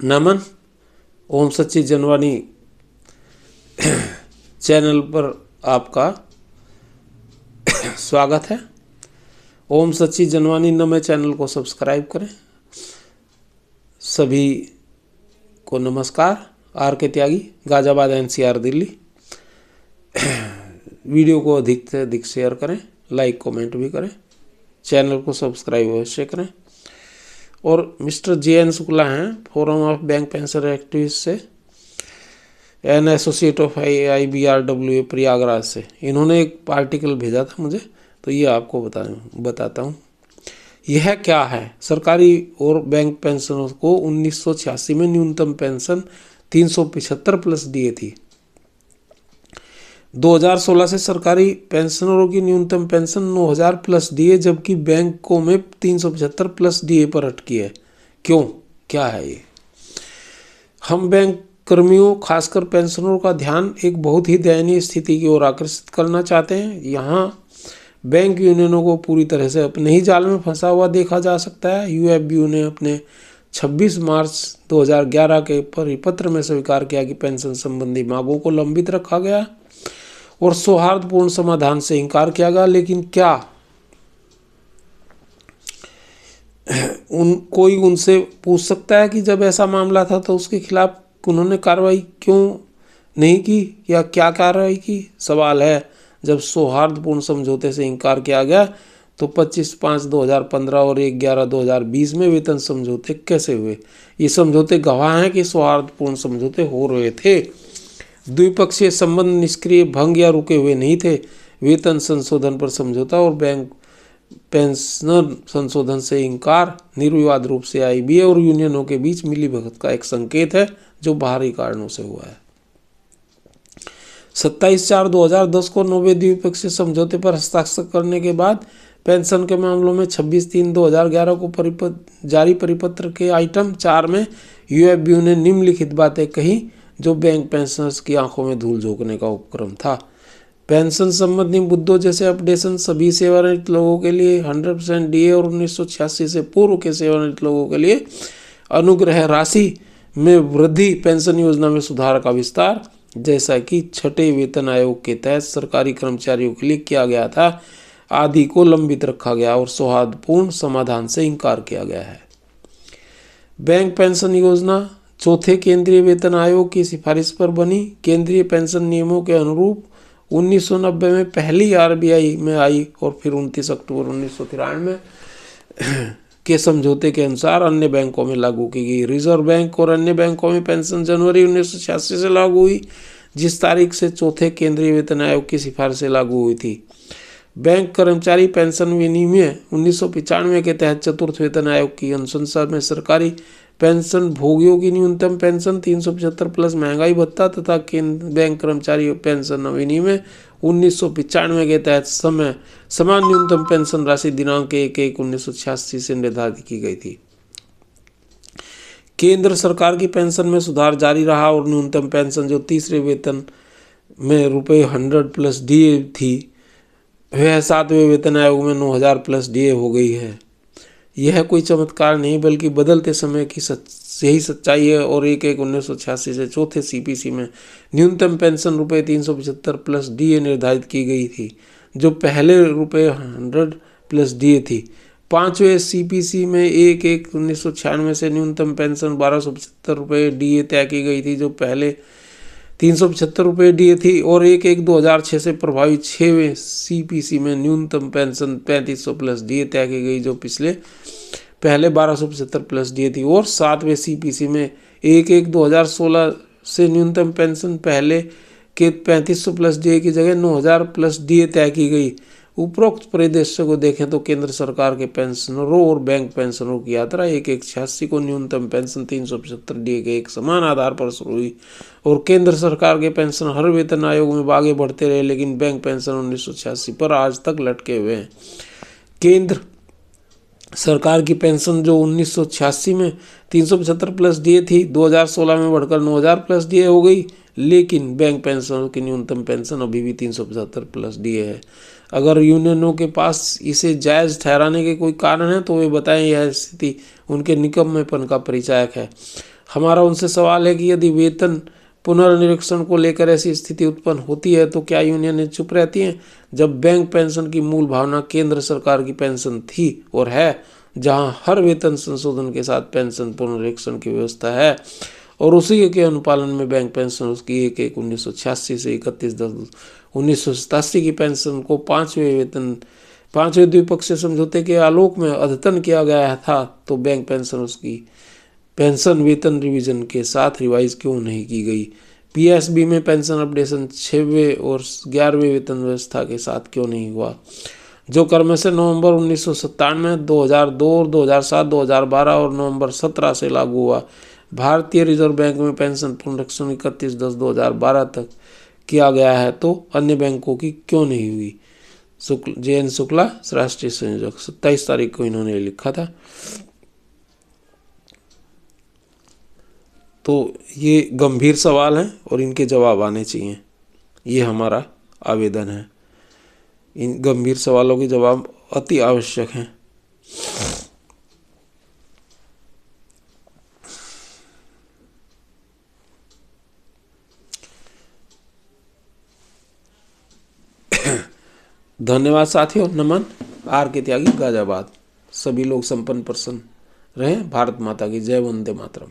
नमन। ओम सच्ची जनवाणी चैनल पर आपका स्वागत है। ओम सच्ची जनवाणी नमे चैनल को सब्सक्राइब करें। सभी को नमस्कार। आर के त्यागी, गाजियाबाद NCR दिल्ली। वीडियो को अधिक से अधिक शेयर करें, लाइक कमेंट भी करें, चैनल को सब्सक्राइब अवश्य करें। और मिस्टर JN शुक्ला हैं, forum of bank pension activist से, an associate of IBRWA Prayagraj से। इन्होंने एक आर्टिकल भेजा था मुझे, तो ये आपको बताता हूँ। यह क्या है? सरकारी और बैंक पेंशनरों को 1986 में न्यूनतम पेंशन 375 प्लस DA थी। 2016 से सरकारी पेंशनरों की न्यूनतम पेंशन 9000 प्लस DA, जबकि बैंकों में 375 प्लस DA पर अटकी है। क्यों? क्या है ये? हम बैंक कर्मियों, खासकर पेंशनरों का ध्यान एक बहुत ही दयनीय स्थिति की ओर आकर्षित करना चाहते हैं। यहाँ बैंक यूनियनों को पूरी तरह से अपने ही जाल में फंसा हुआ देखा जा सकता है। UFBU ने अपने 26 मार्च 2011 के परिपत्र में स्वीकार किया कि पेंशन संबंधी मांगों को लंबित रखा गया और सौहार्दपूर्ण समाधान से इनकार किया गया। लेकिन क्या कोई उनसे पूछ सकता है कि जब ऐसा मामला था तो उसके खिलाफ उन्होंने कार्रवाई क्यों नहीं की, या क्या कार्रवाई की? सवाल है, जब सौहार्दपूर्ण समझौते से इनकार किया गया तो 25/5/2015 और 1/11/2020 में वेतन समझौते कैसे हुए? ये समझौते गवाह हैं कि सौहार्दपूर्ण समझौते हो रहे थे। द्विपक्षीय संबंध निष्क्रिय, भंग या रुके हुए नहीं थे। वेतन संशोधन पर समझौता और बैंक पेंशन संशोधन से इनकार निर्विवाद रूप से IBA और यूनियनों के बीच मिलीभगत का एक संकेत है, जो बाहरी कारणों से हुआ है। 27/4/2010 को 9वें द्विपक्षीय समझौते पर हस्ताक्षर करने के बाद पेंशन के मामलों में 26/3/2011 को जारी परिपत्र के आइटम 4 में UFBU ने निम्नलिखित बातें कही, जो बैंक पेंशनर्स की आंखों में धूल झोंकने का उपक्रम था। पेंशन संबंधी मुद्दों जैसे अपडेशन सभी सेवानिवृत्त लोगों के लिए 100% DA और 1986 से पूर्व के सेवानिवृत्त लोगों के लिए अनुग्रह राशि में वृद्धि, पेंशन योजना में सुधार का विस्तार, जैसा कि 6ठे वेतन आयोग के तहत सरकारी कर्मचारियों के लिए किया गया था, आदि को लंबित रखा गया और सौहार्दपूर्ण समाधान से इनकार किया गया है। बैंक पेंशन योजना चौथे केंद्रीय वेतन आयोग की सिफारिश पर बनी। केंद्रीय पेंशन नियमों के अनुरूप 1990 में पहली RBI में आई और फिर 29 अक्टूबर 1993 के समझौते के अनुसार अन्य बैंकों में लागू की गई। रिजर्व बैंक और अन्य बैंकों में पेंशन जनवरी 1986 से लागू हुई, जिस तारीख से चौथे केंद्रीय वेतन आयोग की सिफारिश से लागू हुई थी। बैंक कर्मचारी पेंशन विनिमय 1995 के तहत चतुर्थ वेतन आयोग की अनुशंसा में सरकारी पेंशन भोगियों की न्यूनतम पेंशन 375 प्लस महंगाई भत्ता तथा बैंक कर्मचारी पेंशन विनिमय 1995 के तहत समान न्यूनतम पेंशन राशि दिनांक 1/1/1986 से निर्धारित की गई थी। केंद्र सरकार की पेंशन में सुधार जारी रहा और न्यूनतम पेंशन जो तीसरे वेतन में ₹100 प्लस DA थी, वह 7वें वेतन आयोग में 9000 प्लस DA हो गई है। यह कोई चमत्कार नहीं, बल्कि बदलते समय की यही सच्चाई है। और 1/1/1986 से चौथे CPC में न्यूनतम पेंशन ₹375 प्लस DA निर्धारित की गई थी, जो पहले ₹100 प्लस DA थी। 5वें CPC में 1/1/1996 से न्यूनतम पेंशन ₹1275 DA तय की गई थी, जो पहले ₹375 DA थी। और 1/1/2006 से प्रभावी 6वें CPC में न्यूनतम पेंशन 3500 प्लस DA तय की गई, जो पहले 1275 प्लस DA थी। और 7वें CPC में 1/1/2016 से न्यूनतम पेंशन पहले के 3500 प्लस DA की जगह 9000 प्लस DA तय की गई। उपरोक्त परिदृश्य को देखें तो केंद्र सरकार के पेंशनरों और बैंक पेंशनरों की यात्रा 1/1/86 को न्यूनतम पेंशन 375 DA के एक समान आधार पर शुरू हुई और केंद्र सरकार के पेंशन हर वेतन आयोग में आगे बढ़ते रहे, लेकिन बैंक पेंशन 1986 पर आज तक लटके हुए हैं। केंद्र सरकार की पेंशन जो 1986 में 375 प्लस DA थी, 2016 में बढ़कर 9000 प्लस DA हो गई, लेकिन बैंक पेंशनरों की न्यूनतम पेंशन अभी भी 375 प्लस DA है। अगर यूनियनों के पास इसे जायज़ ठहराने के कोई कारण है तो वे बताएं। यह स्थिति उनके निकम्मेपन का परिचायक है। हमारा उनसे सवाल है कि यदि वेतन पुनर्निरीक्षण को लेकर ऐसी स्थिति उत्पन्न होती है तो क्या यूनियनें चुप रहती हैं, जब बैंक पेंशन की मूल भावना केंद्र सरकार की पेंशन थी और है, जहां हर वेतन संशोधन के साथ पेंशन पुनरीक्षण की व्यवस्था है और उसी के अनुपालन में बैंक पेंशन उसकी 1/1/1986 से 31/10/1987 की पेंशन को पांचवें द्विपक्षीय समझौते के आलोक में अद्यतन किया गया था, तो बैंक पेंशन उसकी पेंशन वेतन रिवीजन के साथ रिवाइज क्यों नहीं की गई? पीएसबी में पेंशन अपडेशन 6वें और 11वें वेतन व्यवस्था के साथ क्यों नहीं हुआ, जो क्रमशः नवंबर 1997, 2002 और 2007, 2012 और नवंबर 17 से लागू हुआ? भारतीय रिजर्व बैंक में पेंशन पुनरीक्षण 31/10/2012 तक किया गया है, तो अन्य बैंकों की क्यों नहीं हुई? JN शुक्ला, राष्ट्रीय संयोजक, 27 तारीख को इन्होंने लिखा था। तो ये गंभीर सवाल हैं और इनके जवाब आने चाहिए, ये हमारा आवेदन है। इन गंभीर सवालों के जवाब अति आवश्यक हैं। धन्यवाद साथियों। नमन। RK त्यागी, गाजियाबाद। सभी लोग संपन्न प्रसन्न रहें। भारत माता की जय। वंदे मातरम।